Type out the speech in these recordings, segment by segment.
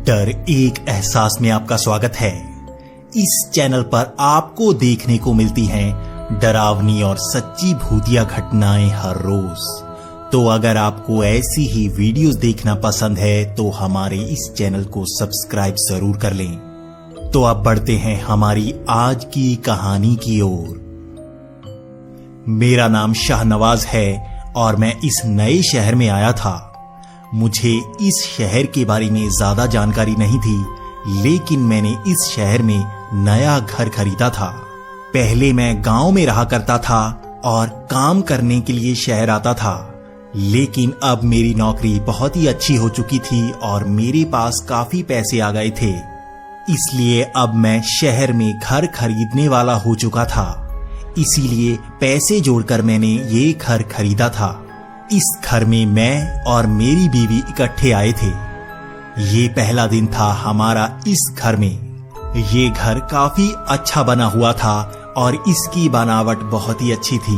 डर एक एहसास में आपका स्वागत है। इस चैनल पर आपको देखने को मिलती हैं डरावनी और सच्ची भूतिया घटनाएं हर रोज। तो अगर आपको ऐसी ही वीडियोस देखना पसंद है तो हमारे इस चैनल को सब्सक्राइब जरूर कर लें। तो अब बढ़ते हैं हमारी आज की कहानी की ओर। मेरा नाम शाहनवाज है और मैं इस नए शहर में आया था। मुझे इस शहर के बारे में ज्यादा जानकारी नहीं थी, लेकिन मैंने इस शहर में नया घर खरीदा था। पहले मैं गांव में रहा करता था और काम करने के लिए शहर आता था, लेकिन अब मेरी नौकरी बहुत ही अच्छी हो चुकी थी और मेरे पास काफी पैसे आ गए थे। इसलिए अब मैं शहर में घर खरीदने वाला हो चुका था। इसीलिए पैसे जोड़कर मैंने ये घर खरीदा था। इस घर में मैं और मेरी बीवी इकट्ठे आए थे। ये पहला दिन था हमारा इस घर में। ये घर काफी अच्छा बना हुआ था और इसकी बनावट बहुत ही अच्छी थी,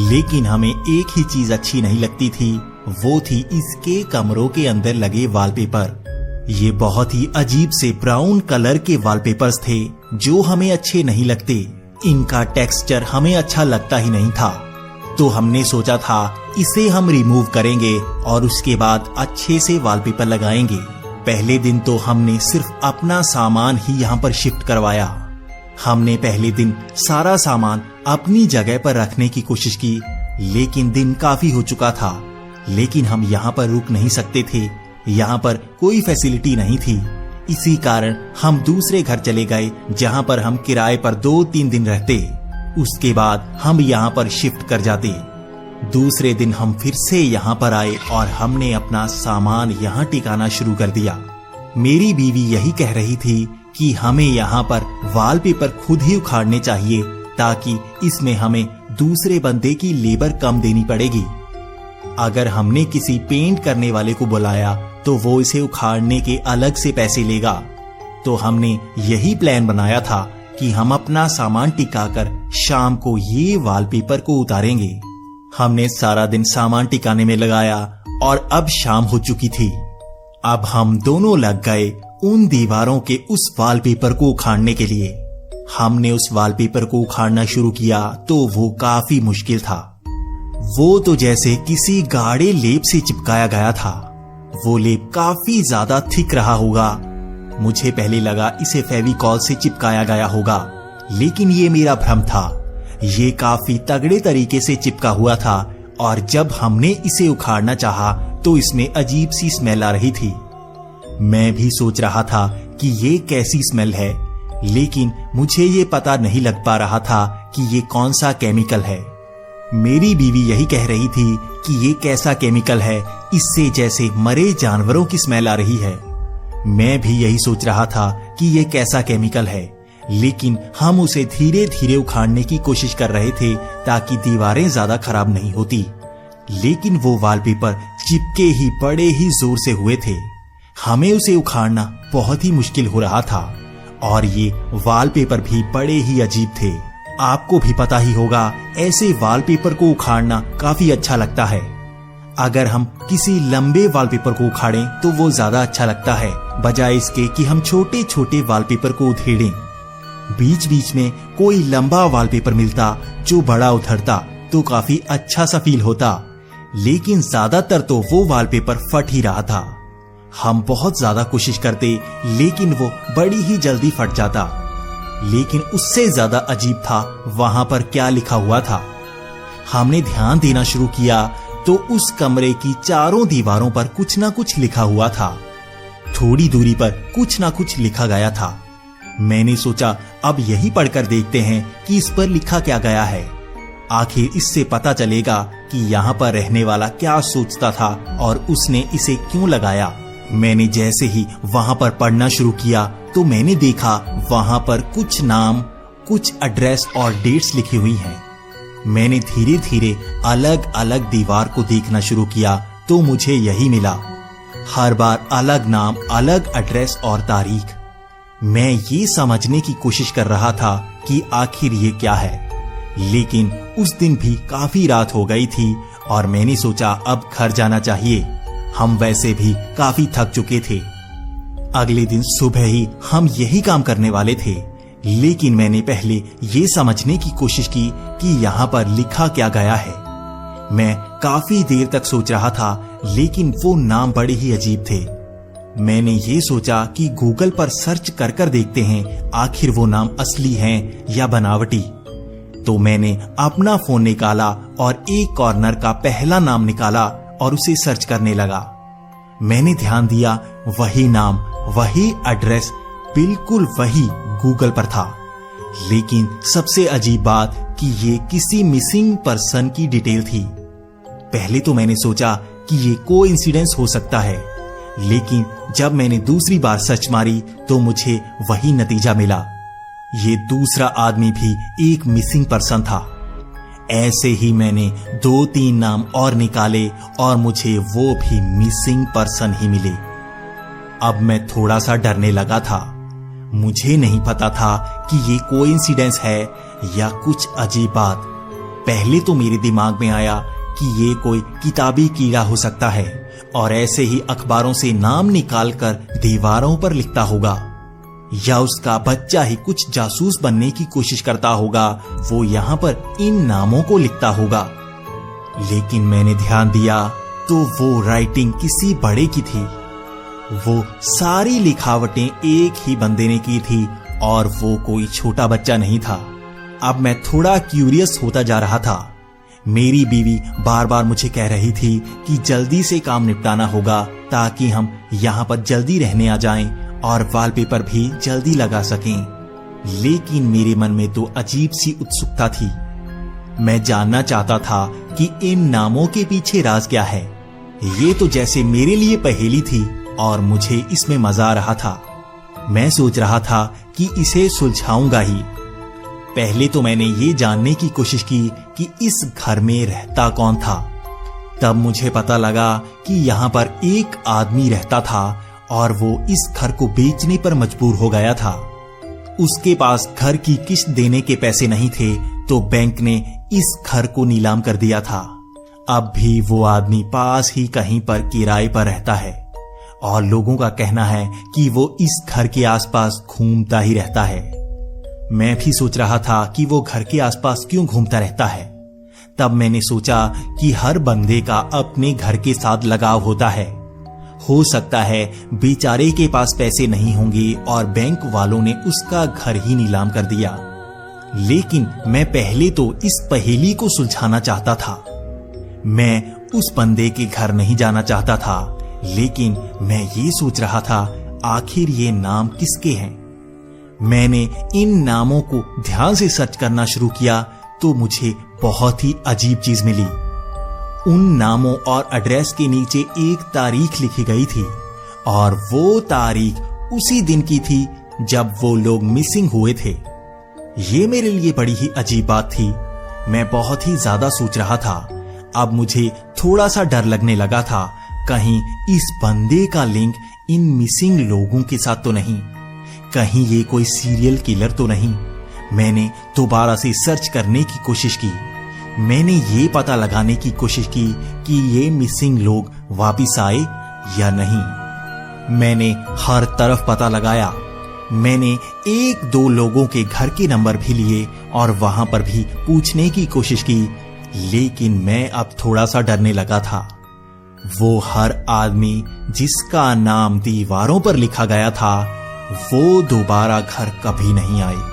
लेकिन हमें एक ही चीज अच्छी नहीं लगती थी, वो थी इसके कमरों के अंदर लगे वॉलपेपर। ये बहुत ही अजीब से ब्राउन कलर के वॉलपेपर्स थे जो हमें अच्छे नहीं लगते। इनका टेक्सचर हमें अच्छा लगता ही नहीं था, तो हमने सोचा था इसे हम रिमूव करेंगे और उसके बाद अच्छे से वॉलपेपर लगाएंगे। पहले दिन तो हमने सिर्फ अपना सामान ही यहाँ पर शिफ्ट करवाया। हमने पहले दिन सारा सामान अपनी जगह पर रखने की कोशिश की, लेकिन दिन काफी हो चुका था। लेकिन हम यहाँ पर रुक नहीं सकते थे, यहाँ पर कोई फैसिलिटी नहीं थी। इसी कारण हम दूसरे घर चले गए जहाँ पर हम किराए पर 2-3 दिन रहते। उसके बाद हम यहाँ पर शिफ्ट कर जाते। दूसरे दिन हम फिर से यहाँ पर आए और हमने अपना सामान यहाँ टिकाना शुरू कर दिया। मेरी बीवी यही कह रही थी कि हमें यहाँ पर वॉलपेपर खुद ही उखाड़ने चाहिए, ताकि इसमें हमें दूसरे बंदे की लेबर कम देनी पड़ेगी। अगर हमने किसी पेंट करने वाले को बुलाया तो वो इसे उखाड़ने के अलग से पैसे लेगा। तो हमने यही प्लान बनाया था कि हम अपना सामान टिकाकर शाम को ये वॉलपेपर को उतारेंगे। हमने सारा दिन सामान टिकाने में लगाया और अब शाम हो चुकी थी। अब हम दोनों लग गए उन दीवारों के उस वॉलपेपर को उखाड़ने के लिए। हमने उस वॉलपेपर को उखाड़ना शुरू किया तो वो काफी मुश्किल था। वो तो जैसे किसी गाढ़े लेप से चिपकाया गया था। वो लेप काफी ज्यादा थिक रहा होगा। मुझे पहले लगा इसे फेविकॉल से चिपकाया गया होगा, लेकिन ये मेरा भ्रम था। ये काफी तगड़े तरीके से चिपका हुआ था और जब हमने इसे उखाड़ना चाहा तो इसमें अजीब सी स्मेल आ रही थी। मैं भी सोच रहा था कि ये कैसी स्मेल है, लेकिन मुझे ये पता नहीं लग पा रहा था कि ये कौन सा केमिकल है। मेरी बीवी यही कह रही थी कि ये कैसा केमिकल है, इससे जैसे मरे जानवरों की स्मेल आ रही है। मैं भी यही सोच रहा था कि ये कैसा केमिकल है, लेकिन हम उसे धीरे धीरे उखाड़ने की कोशिश कर रहे थे ताकि दीवारें ज्यादा खराब नहीं होती। लेकिन वो वॉलपेपर चिपके ही बड़े ही जोर से हुए थे। हमें उसे उखाड़ना बहुत ही मुश्किल हो रहा था और ये वॉलपेपर भी बड़े ही अजीब थे। आपको भी पता ही होगा, ऐसे वॉलपेपर को उखाड़ना काफी अच्छा लगता है। अगर हम किसी लंबे वॉलपेपर को उखाड़ें तो वो ज्यादा अच्छा लगता है, बजाय इसके कि हम छोटे छोटे वॉलपेपर को उधेड़ें। बीच बीच में कोई लंबा वॉलपेपर मिलता जो बड़ा उधड़ता तो काफी अच्छा सा फील होता, लेकिन ज्यादातर तो वो वॉलपेपर फट ही रहा था। हम बहुत ज्यादा कोशिश करते, लेकिन वो बड़ी ही जल्दी फट जाता। लेकिन उससे ज्यादा अजीब था वहां पर क्या लिखा हुआ था। हमने ध्यान देना शुरू किया तो उस कमरे की चारों दीवारों पर कुछ ना कुछ लिखा हुआ था। थोड़ी दूरी पर कुछ ना कुछ लिखा गया था। मैंने सोचा अब यही पढ़कर देखते हैं कि इस पर लिखा क्या गया है। आखिर इससे पता चलेगा कि यहाँ पर रहने वाला क्या सोचता था और उसने इसे क्यों लगाया। मैंने जैसे ही वहां पर पढ़ना शुरू किया तो मैंने देखा वहां पर कुछ नाम, कुछ एड्रेस और डेट्स लिखी हुई हैं। मैंने धीरे धीरे अलग अलग दीवार को देखना शुरू किया तो मुझे यही मिला। हर बार अलग नाम, अलग एड्रेस और तारीख। मैं ये समझने की कोशिश कर रहा था कि आखिर ये क्या है, लेकिन उस दिन भी काफी रात हो गई थी और मैंने सोचा अब घर जाना चाहिए। हम वैसे भी काफी थक चुके थे। अगले दिन सुबह ही हम यही काम करने वाले थे, लेकिन मैंने पहले ये समझने की कोशिश की कि यहाँ पर लिखा क्या गया है। मैं काफी देर तक सोच रहा था, लेकिन वो नाम बड़े ही अजीब थे। मैंने ये सोचा कि गूगल पर सर्च कर कर देखते हैं आखिर वो नाम असली हैं या बनावटी। तो मैंने अपना फोन निकाला और एक कॉर्नर का पहला नाम निकाला और उसे सर्च करने लगा। मैंने ध्यान दिया, वही नाम, वही एड्रेस, बिल्कुल वही गूगल पर था। लेकिन सबसे अजीब बात कि ये किसी मिसिंग पर्सन की डिटेल थी। पहले तो मैंने सोचा कि ये कोइंसिडेंस हो सकता है, लेकिन जब मैंने दूसरी बार सर्च मारी तो मुझे वही नतीजा मिला। ये दूसरा आदमी भी एक मिसिंग पर्सन था। ऐसे ही मैंने 2-3 नाम और निकाले और मुझे वो भी मिसिंग पर्सन ही मिले। अब मैं थोड़ा सा डरने लगा था। मुझे नहीं पता था कि ये कोइंसिडेंस है या कुछ अजीब बात। पहले तो मेरे दिमाग में आया कि ये कोई किताबी कीड़ा हो सकता है और ऐसे ही अखबारों से नाम निकालकर दीवारों पर लिखता होगा, या उसका बच्चा ही कुछ जासूस बनने की कोशिश करता होगा, वो यहाँ पर इन नामों को लिखता होगा। लेकिन मैंने ध्यान दिया तो वो राइटिंग किसी बड़े की थी। वो सारी लिखावटें एक ही बंदे ने की थी और वो कोई छोटा बच्चा नहीं था। अब मैं थोड़ा क्यूरियस होता जा रहा था। मेरी बीवी बार बार मुझे कह रही थी कि जल्दी से काम निपटाना होगा ताकि हम यहाँ पर जल्दी रहने आ जाएं और वॉलपेपर भी जल्दी लगा सकें। लेकिन मेरे मन में तो अजीब सी उत्सुकता थी। मैं जानना चाहता था कि इन नामों के पीछे राज क्या है। ये तो जैसे मेरे लिए पहेली थी और मुझे इसमें मजा आ रहा था। मैं सोच रहा था कि इसे सुलझाऊंगा ही। पहले तो मैंने ये जानने की कोशिश की कि इस घर में रहता कौन था। तब मुझे पता लगा कि यहाँ पर एक आदमी रहता था और वो इस घर को बेचने पर मजबूर हो गया था। उसके पास घर की किस्त देने के पैसे नहीं थे, तो बैंक ने इस घर को नीलाम कर दिया था। अब भी वो आदमी पास ही कहीं पर किराए पर रहता है और लोगों का कहना है कि वो इस घर के आसपास घूमता ही रहता है। मैं भी सोच रहा था कि वो घर के आसपास क्यों घूमता रहता है। तब मैंने सोचा कि हर बंदे का अपने घर के साथ लगाव होता है। हो सकता है बेचारे के पास पैसे नहीं होंगे और बैंक वालों ने उसका घर ही नीलाम कर दिया। लेकिन मैं पहले तो इस पहेली को सुलझाना चाहता था। मैं उस बंदे के घर नहीं जाना चाहता था, लेकिन मैं ये सोच रहा था आखिर ये नाम किसके हैं। मैंने इन नामों को ध्यान से सर्च करना शुरू किया तो मुझे बहुत ही अजीब चीज मिली। उन नामों और एड्रेस के नीचे एक तारीख लिखी गई थी और वो तारीख उसी दिन की थी जब वो लोग मिसिंग हुए थे। ये मेरे लिए बड़ी ही अजीब बात थी। मैं बहुत ही ज्यादा सोच रहा था। अब मुझे थोड़ा सा डर लगने लगा था, कहीं इस बंदे का लिंक इन मिसिंग लोगों के साथ तो नहीं, कहीं ये कोई सीरियल किलर तो नहीं। मैंने दोबारा से सर्च करने की कोशिश की। मैंने ये पता लगाने की कोशिश की कि ये मिसिंग लोग वापिस आए या नहीं। मैंने हर तरफ पता लगाया। मैंने 1-2 लोगों के घर के नंबर भी लिए और वहां पर भी पूछने की कोशिश की, लेकिन मैं अब थोड़ा सा डरने लगा था। वो हर आदमी जिसका नाम दीवारों पर लिखा गया था, वो दोबारा घर कभी नहीं आए।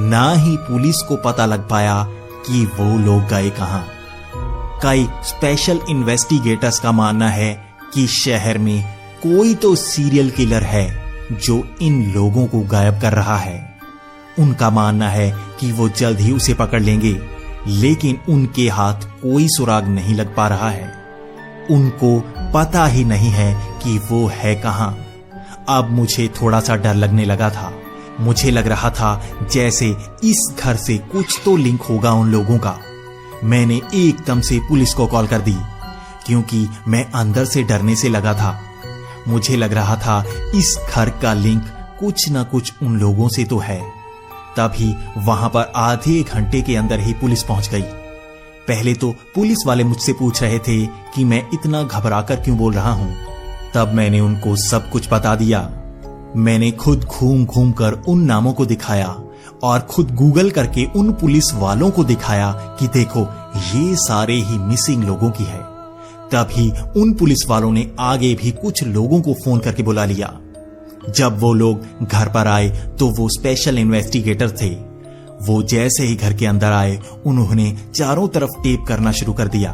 ना ही पुलिस को पता लग पाया कि वो लोग गए कहां। कई स्पेशल इन्वेस्टिगेटर्स का मानना है कि शहर में कोई तो सीरियल किलर है जो इन लोगों को गायब कर रहा है। उनका मानना है कि वो जल्द ही उसे पकड़ लेंगे, लेकिन उनके हाथ कोई सुराग नहीं लग पा रहा है। उनको पता ही नहीं है कि वो है कहां। अब मुझे थोड़ा सा डर लगने लगा था। मुझे लग रहा था जैसे इस घर से कुछ तो लिंक होगा उन लोगों का। मैंने एकदम से पुलिस को कॉल कर दी, क्योंकि मैं अंदर से डरने से लगा था। मुझे लग रहा था इस घर का लिंक कुछ ना कुछ उन लोगों से तो है। तभी वहां पर आधे घंटे के अंदर ही पुलिस पहुंच गई। पहले तो पुलिस वाले मुझसे पूछ रहे थे कि मैं इतना घबराकर क्यों बोल रहा हूं। तब मैंने उनको सब कुछ बता दिया। मैंने खुद घूम घूम कर उन नामों को दिखाया और खुद गूगल करके उन पुलिस वालों को दिखाया कि देखो ये सारे ही मिसिंग लोगों की है। तभी उन पुलिस वालों ने आगे भी कुछ लोगों को फोन करके बुला लिया। जब वो लोग घर पर आए तो वो स्पेशल इन्वेस्टिगेटर थे। वो जैसे ही घर के अंदर आए उन्होंने चारों तरफ टेप करना शुरू कर दिया।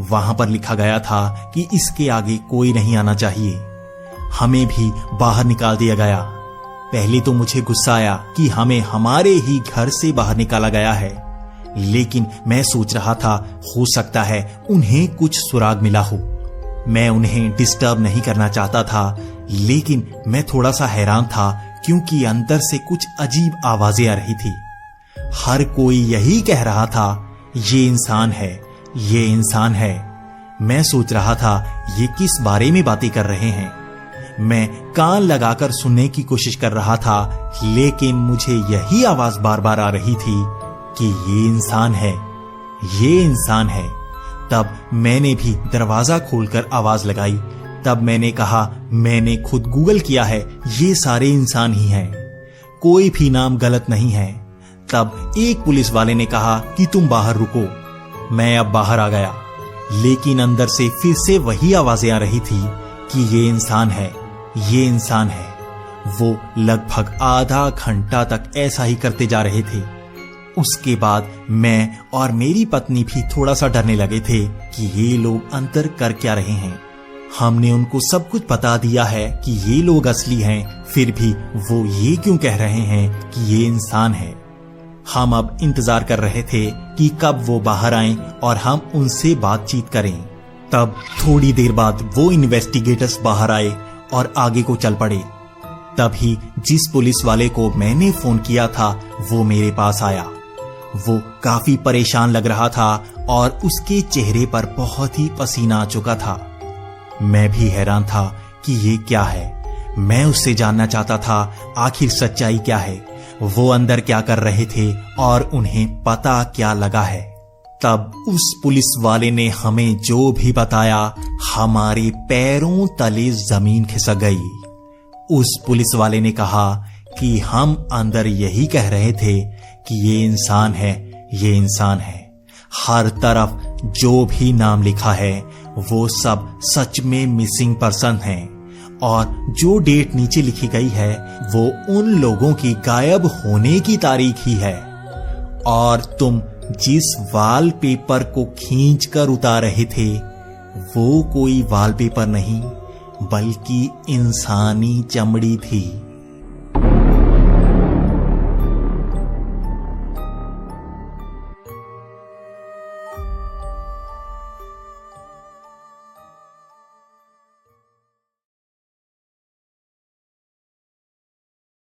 वहां पर लिखा गया था कि इसके आगे कोई नहीं आना चाहिए। हमें भी बाहर निकाल दिया गया। पहले तो मुझे गुस्सा आया कि हमें हमारे ही घर से बाहर निकाला गया है, लेकिन मैं सोच रहा था हो सकता है उन्हें कुछ सुराग मिला हो। मैं उन्हें डिस्टर्ब नहीं करना चाहता था, लेकिन मैं थोड़ा सा हैरान था क्योंकि अंदर से कुछ अजीब आवाजें आ रही थी। हर कोई यही कह रहा था ये इंसान है, ये इंसान है। मैं सोच रहा था ये किस बारे में बातें कर रहे हैं। मैं कान लगाकर सुनने की कोशिश कर रहा था, लेकिन मुझे यही आवाज बार बार आ रही थी कि ये इंसान है, ये इंसान है। तब मैंने भी दरवाजा खोलकर आवाज लगाई। तब मैंने कहा मैंने खुद गूगल किया है, ये सारे इंसान ही हैं, कोई भी नाम गलत नहीं है। तब एक पुलिस वाले ने कहा कि तुम बाहर रुको। मैं अब बाहर आ गया, लेकिन अंदर से फिर से वही आवाजें आ रही थी कि ये इंसान है, ये इंसान है। वो लगभग आधा घंटा तक ऐसा ही करते जा रहे थे। उसके बाद मैं और मेरी पत्नी भी थोड़ा सा डरने लगे थे कि ये लोग अंदर कर क्या रहे हैं। हमने उनको सब कुछ बता दिया है कि ये लोग असली हैं, फिर भी वो ये क्यों कह रहे हैं कि ये इंसान है। हम अब इंतजार कर रहे थे कि कब वो बाहर आएं और हम उनसे बातचीत करें। तब थोड़ी देर बाद वो इन्वेस्टिगेटर्स बाहर आए और आगे को चल पड़े। तभी जिस पुलिस वाले को मैंने फोन किया था वो मेरे पास आया। वो काफी परेशान लग रहा था और उसके चेहरे पर बहुत ही पसीना आ चुका था। मैं भी हैरान था कि ये क्या है। मैं उससे जानना चाहता था आखिर सच्चाई क्या है, वो अंदर क्या कर रहे थे और उन्हें पता क्या लगा है। तब उस पुलिस वाले ने हमें जो भी बताया, हमारे पैरों तले जमीन खिसक गई। उस पुलिस वाले ने कहा कि हम अंदर यही कह रहे थे कि ये इंसान है, ये इंसान है। हर तरफ जो भी नाम लिखा है वो सब सच में मिसिंग पर्सन हैं, और जो डेट नीचे लिखी गई है वो उन लोगों की गायब होने की तारीख ही है। और तुम जिस वॉलपेपर को खींचकर उतार रहे थे वो कोई वॉलपेपर नहीं बल्कि इंसानी चमड़ी थी।